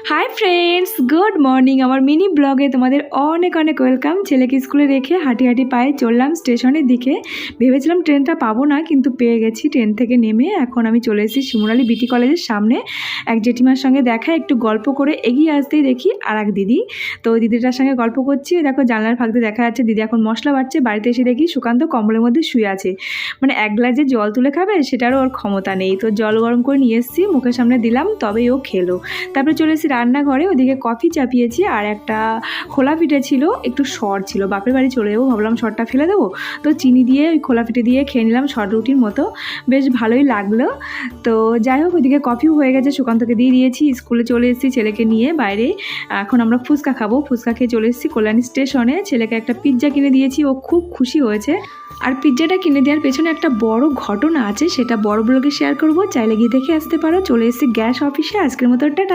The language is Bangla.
Hi friends, good morning. আমার মিনি ব্লগে তোমাদের অনেক অনেক ওয়েলকাম। ছেলেকে স্কুলে রেখে হাঁটি হাঁটি পায়ে চললাম স্টেশনের দিকে। ভেবেছিলাম ট্রেনটা পাবো না, কিন্তু পেয়ে গেছি। ট্রেন থেকে নেমে এখন আমি চলে এসেছি শিমুরালী বিটি কলেজের সামনে। এক জেঠিমার সঙ্গে দেখা, একটু গল্প করে এগিয়ে আসতেই দেখি আর এক দিদি। তো ওই দিদিটার সঙ্গে গল্প করছি, দেখো জানলার ফাঁক দিয়ে দেখা যাচ্ছে দিদি এখন মশলা বাটছে। বাড়িতে এসে দেখি সুকান্ত কম্বলের মধ্যে শুয়ে আছে, মানে এক গ্লাস যে জল তুলে খাবে সেটারও ওর ক্ষমতা নেই। তো জল গরম করে নিয়ে এসেছি, মুখের সামনে দিলাম, তবেই ও খেলো। তারপরে চলে এসেছি রান্নাঘরে, ওদিকে কফি চাপিয়েছি আর একটা খোলা পিঠে ছিল, একটু সর ছিল, বাপের বাড়ি চলে যাবো ভাবলাম সরটা ফেলে দেবো, তো চিনি দিয়ে ওই খোলা পিঠে দিয়ে খেয়ে নিলাম সর রুটির মতো, বেশ ভালোই লাগলো। তো যাই হোক, ওইদিকে কফিও হয়ে গেছে, সুকান্তকে দিয়ে দিয়েছি। স্কুলে চলে এসেছি ছেলেকে নিয়ে বাইরে। এখন আমরা ফুচকা খাবো। ফুচকা খেয়ে চলে এসেছি কল্যাণী স্টেশনে। ছেলেকে একটা পিৎজা কিনে দিয়েছি, ও খুব খুশি হয়েছে। আর পিৎজাটা কিনে দেওয়ার পেছনে একটা বড় ঘটনা আছে, সেটা বড় ব্লগে শেয়ার করবো, চাইলে গিয়ে দেখে আসতে পারো। চলে এসেছি গ্যাস অফিসে। আজকের মতো টাটা।